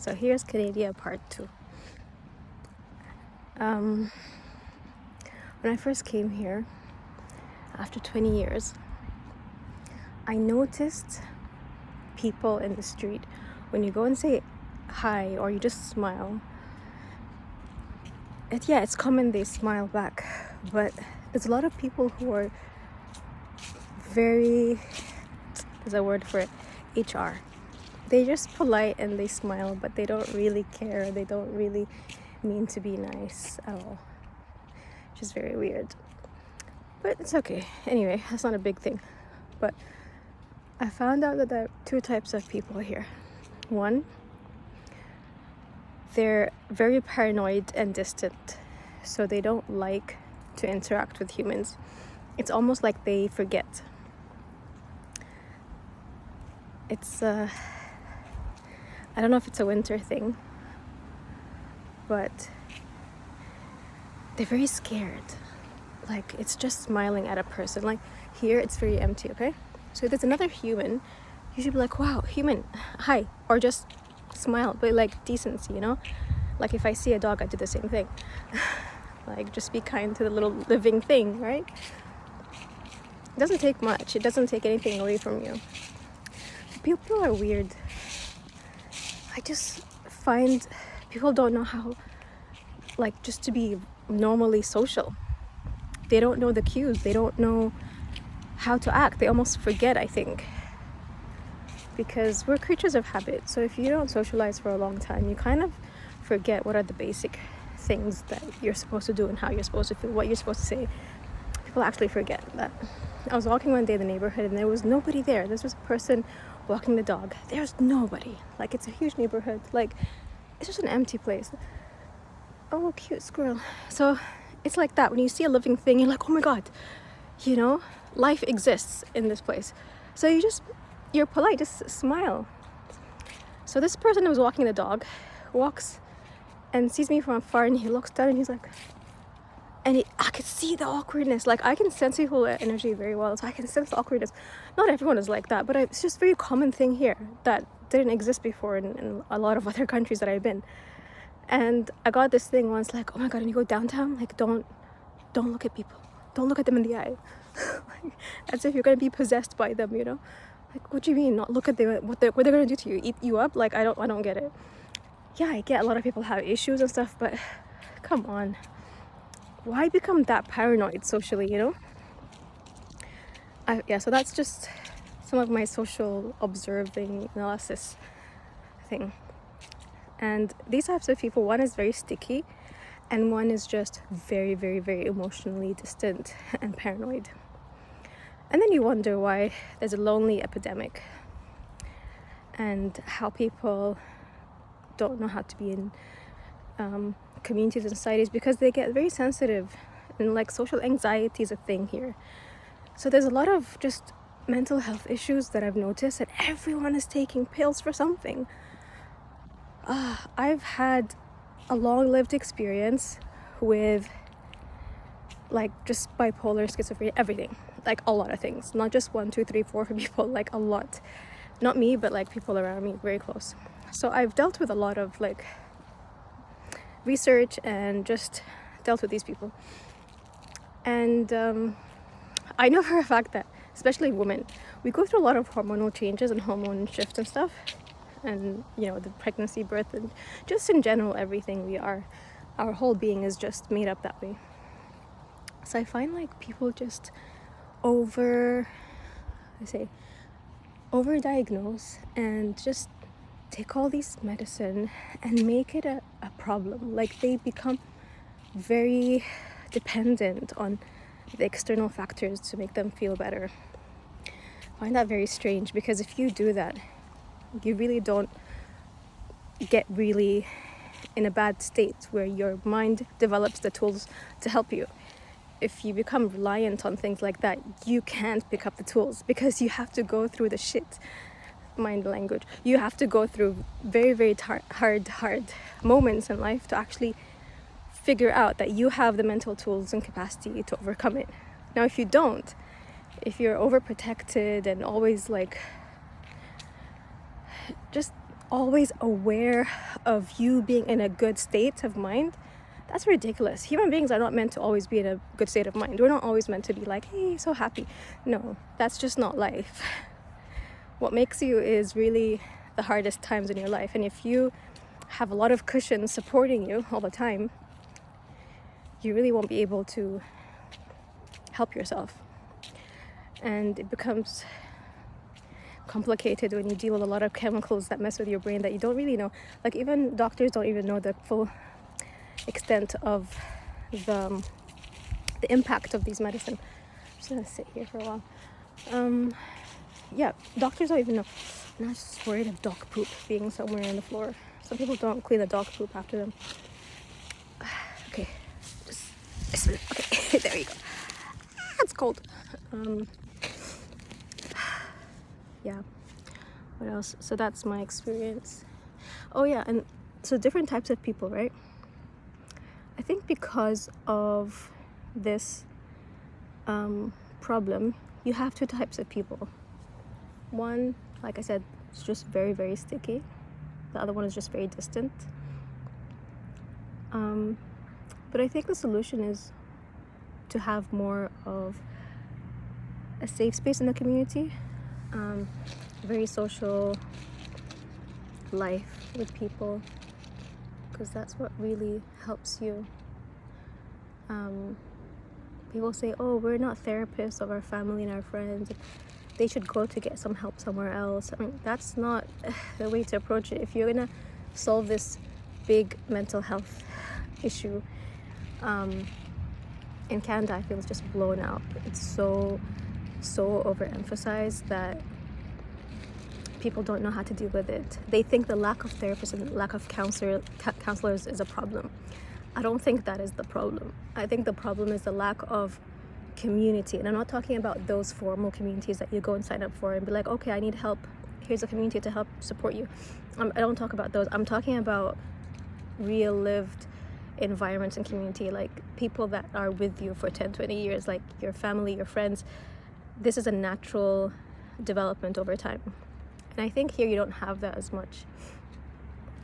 So here's Canadia part 2. When I first came here, after 20 years, I noticed people in the street, when you go and say hi or you just smile, it's common they smile back, but there's a lot of people who are there's a word for it, HR. They're just polite and they smile, but they don't really care. They don't really mean to be nice at all, which is very weird. But it's okay. Anyway, that's not a big thing. But I found out that there are two types of people here. One, they're very paranoid and distant, so they don't like to interact with humans. It's almost like they forget. It's I don't know if it's a winter thing, but they're very scared. Like, it's just smiling at a person. Like, here it's very empty, okay? So if there's another human, you should be like, wow, human, hi, or just smile, but like decency, you know? Like, if I see a dog, I do the same thing. Like, just be kind to the little living thing, right? It doesn't take much. It doesn't take anything away from you. People are weird. I just find people don't know how, like, just to be normally social. They don't know the cues. They don't know how to act. They almost forget, I think. Because we're creatures of habit. So if you don't socialize for a long time, you kind of forget what are the basic things that you're supposed to do and how you're supposed to feel, what you're supposed to say. People actually forget that. I was walking one day in the neighborhood and there was nobody there. There was a person walking the dog. There's nobody. Like, it's a huge neighborhood. Like, it's just an empty place. Oh, cute squirrel. So it's like that. When you see a living thing, you're like, oh my God, you know, life exists in this place. So you're polite, just smile. So this person who was walking the dog walks and sees me from afar, and he looks down and he's like, I could see the awkwardness. Like, I can sense people energy very well, so I can sense the awkwardness. Not everyone is like that, but it's just a very common thing here that didn't exist before in a lot of other countries that I've been. And I got this thing once, like, oh my God, when you go downtown, like, don't look at people. Don't look at them in the eye. Like, as if you're going to be possessed by them, you know? Like, what do you mean, not look at them? What they're going to do to you? Eat you up? Like, I don't get it. Yeah, I get a lot of people have issues and stuff, but come on. Why become that paranoid socially, you know? So that's just some of my social observing analysis thing. And these types of people, one is very sticky and one is just very, very, very emotionally distant and paranoid. And then you wonder why there's a lonely epidemic and how people don't know how to be in communities and societies, because they get very sensitive, and like social anxiety is a thing here. So there's a lot of just mental health issues that I've noticed, that everyone is taking pills for something. I've had a long-lived experience with like just bipolar, schizophrenia, everything, like a lot of things, not just 1, 2, 3, 4 people, like a lot. Not me, but like people around me, very close. So I've dealt with a lot of like research and just dealt with these people. And I know for a fact that, especially women, we go through a lot of hormonal changes and hormone shifts and stuff. And, you know, the pregnancy, birth, and just in general, everything we are, our whole being is just made up that way. So I find like people just overdiagnose and just take all these medicine and make it a problem. Like, they become very dependent on the external factors to make them feel better. I find that very strange, because if you do that, you really don't get really in a bad state where your mind develops the tools to help you. If you become reliant on things like that, you can't pick up the tools, because you have to go through the shit, mind language. You have to go through very, very hard moments in life to actually figure out that you have the mental tools and capacity to overcome it. Now, if you don't, if you're overprotected and always like just always aware of you being in a good state of mind, that's ridiculous. Human beings are not meant to always be in a good state of mind. We're not always meant to be like, hey, so happy. No, that's just not life. What makes you is really the hardest times in your life. And if you have a lot of cushions supporting you all the time, you really won't be able to help yourself. And it becomes complicated when you deal with a lot of chemicals that mess with your brain that you don't really know. Like, even doctors don't even know the full extent of the impact of these medicine. I'm just gonna sit here for a while. Yeah, doctors don't even know. And I was just worried of dog poop being somewhere on the floor. Some people don't clean the dog poop after them. Okay, okay, there you go. It's cold. Yeah, what else? So that's my experience. Oh yeah, and so different types of people, right? I think because of this problem, you have two types of people. One, like I said, is just very, very sticky. The other one is just very distant. But I think the solution is to have more of a safe space in the community, very social life with people, because that's what really helps you. People say, oh, we're not therapists of our family and our friends, they should go to get some help somewhere else. I mean, that's not the way to approach it. If you're gonna solve this big mental health issue, in Canada, I feel it's just blown out. It's so overemphasized that people don't know how to deal with it. They think the lack of therapists and lack of counselors is a problem. I don't think that is the problem. I think the problem is the lack of community. And I'm not talking about those formal communities that you go and sign up for and be like, okay, I need help. Here's a community to help support you. I don't talk about those. I'm talking about real lived environments and community, like people that are with you for 10, 20 years, like your family, your friends. This is a natural development over time. And I think here you don't have that as much.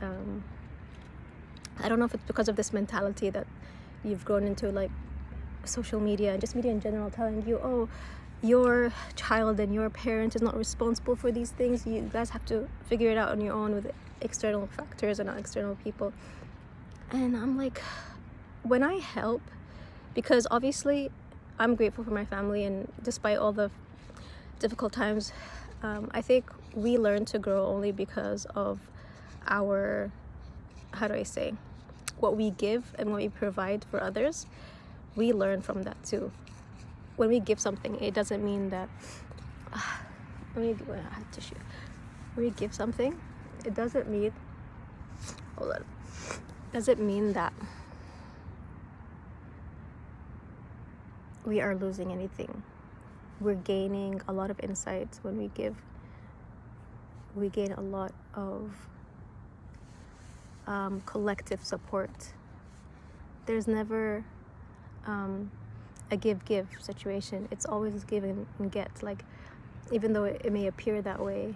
I don't know if it's because of this mentality that you've grown into, like social media and just media in general telling you, oh, your child and your parent is not responsible for these things. You guys have to figure it out on your own with external factors and not external people. And I'm like, when I help, because obviously I'm grateful for my family, and despite all the difficult times, I think we learn to grow only because of our, how do I say, what we give and what we provide for others. We learn from that too. When we give something, it doesn't mean that when we give something, it doesn't mean that we are losing anything. We're gaining a lot of insights when we give. We gain a lot of collective support. There's never a give situation. It's always give and get. Like, even though it may appear that way,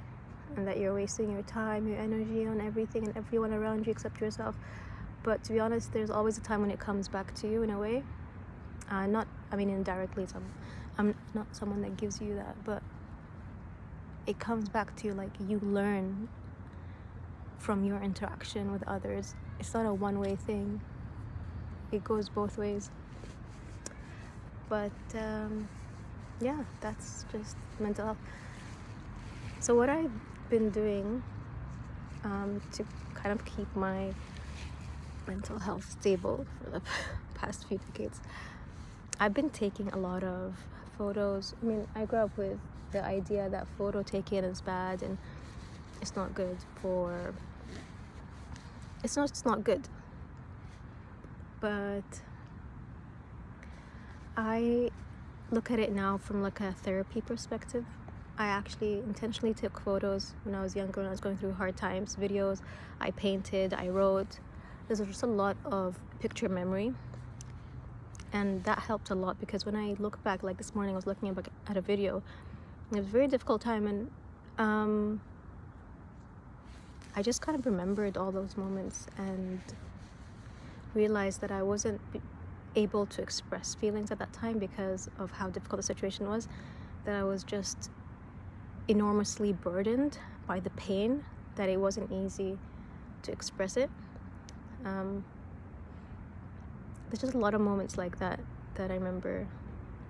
and that you're wasting your time, your energy on everything and everyone around you except yourself, but to be honest, there's always a time when it comes back to you in a way. Indirectly. I'm not someone that gives you that, but it comes back to you. Like, you learn from your interaction with others. It's not a one-way thing. It goes both ways. But yeah, that's just mental health. So what I've been doing to kind of keep my mental health stable for the past few decades, I've been taking a lot of photos. I mean, I grew up with the idea that photo taking is bad and it's not good for... It's not good. But I look at it now from like a therapy perspective. I actually intentionally took photos when I was younger, when I was going through hard times, videos. I painted, I wrote. There's just a lot of picture memory. And that helped a lot, because when I look back, like this morning I was looking at a video. It was a very difficult time, and I just kind of remembered all those moments and realized that I wasn't able to express feelings at that time because of how difficult the situation was, that I was just enormously burdened by the pain, that it wasn't easy to express it. There's just a lot of moments like that I remember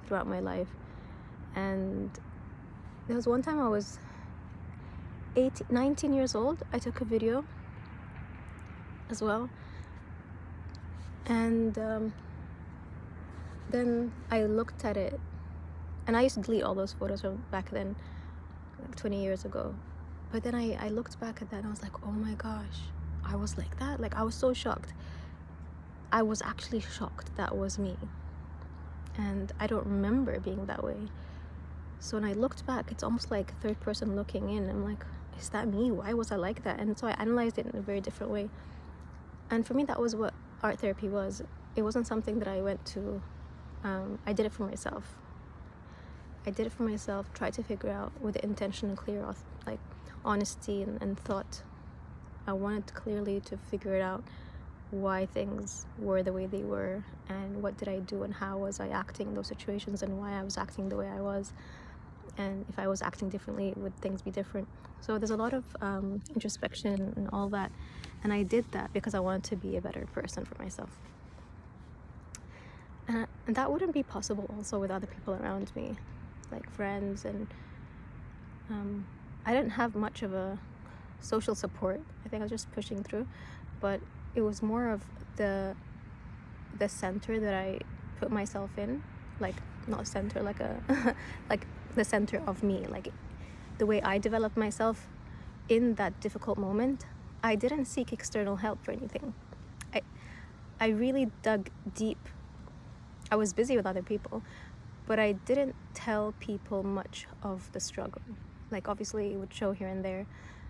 throughout my life. And there was one time I was 19 years old. I took a video as well, and then I looked at it, and I used to delete all those photos from back then, like 20 years ago. But then I looked back at that and I was like, oh my gosh, I was like that. Like, I was so shocked. I was actually shocked that was me. And I don't remember being that way. So when I looked back, it's almost like third person looking in. I'm like, is that me? Why was I like that? And so I analyzed it in a very different way. And for me, that was what art therapy was. It wasn't something that I went to. I did it for myself. Tried to figure out with the intention and clear, like, honesty and thought. I wanted clearly to figure it out, why things were the way they were, and what did I do, and how was I acting in those situations, and why I was acting the way I was, and if I was acting differently, would things be different? So there's a lot of introspection and all that, and I did that because I wanted to be a better person for myself. And that wouldn't be possible also with other people around me, like friends, and I didn't have much of a social support. I think I was just pushing through, but it was more of the center that I put myself in, like, not center, like a like the center of me, like the way I developed myself in that difficult moment. I didn't seek external help for anything. I really dug deep. I was busy with other people, but I didn't tell people much of the struggle. Like, obviously, it would show here and there.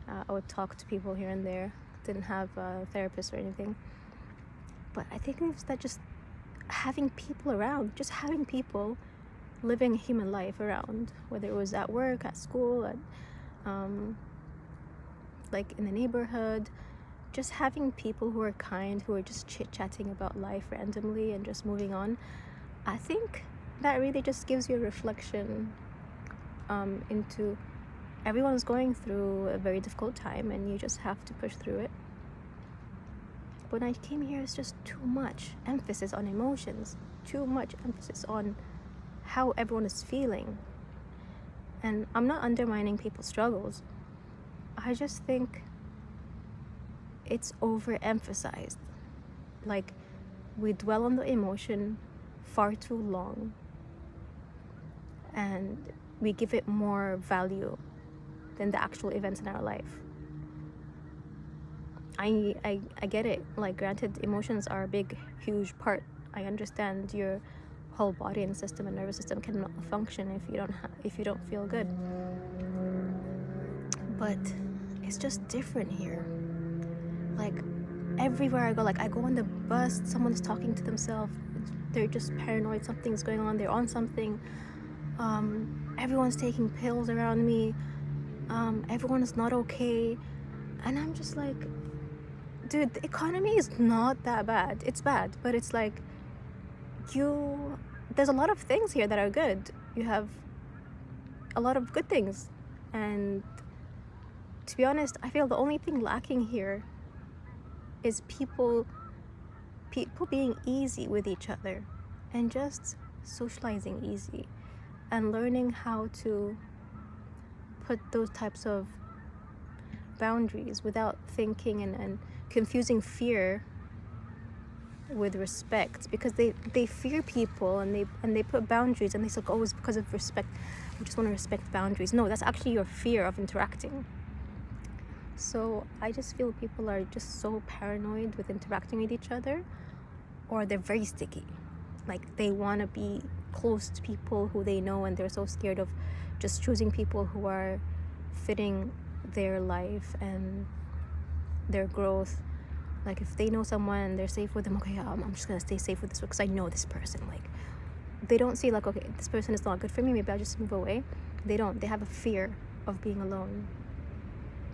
I would talk to people here and there. Didn't have a therapist or anything. But I think it was that just having people around, just having people living a human life around, whether it was at work, at school, at like in the neighborhood, just having people who are kind, who are just chit-chatting about life randomly and just moving on. I think that really just gives you a reflection into everyone's going through a very difficult time, and you just have to push through it. When I came here, it's just too much emphasis on emotions, too much emphasis on how everyone is feeling. And I'm not undermining people's struggles. I just think it's overemphasized. Like, we dwell on the emotion far too long, and we give it more value than the actual events in our life. I get it. Like, granted, emotions are a big, huge part. I understand your whole body and system and nervous system cannot function if you don't feel good. But it's just different here. Like, everywhere I go, like, I go on the bus, someone's talking to themselves. They're just paranoid. Something's going on. They're on something. Everyone's taking pills around me. Everyone is not okay. And I'm just like, dude, the economy is not that bad. It's bad, but it's like, there's a lot of things here that are good. You have a lot of good things. And to be honest, I feel the only thing lacking here is people being easy with each other and just socializing easy and learning how to put those types of boundaries without thinking and confusing fear with respect, because they fear people and they put boundaries and they say, oh, it's because of respect. We just want to respect boundaries. No, that's actually your fear of interacting. So I just feel people are just so paranoid with interacting with each other, or they're very sticky. Like, they want to be close to people who they know, and they're so scared of just choosing people who are fitting their life and their growth. Like, if they know someone and they're safe with them, okay, I'm just gonna stay safe with this one because I know this person. Like, they don't see, like, okay, this person is not good for me, maybe I'll just move away. They don't. They have a fear of being alone.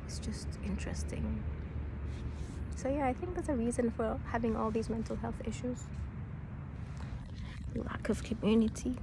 It's just interesting. So yeah, I think that's a reason for having all these mental health issues. Lack of community.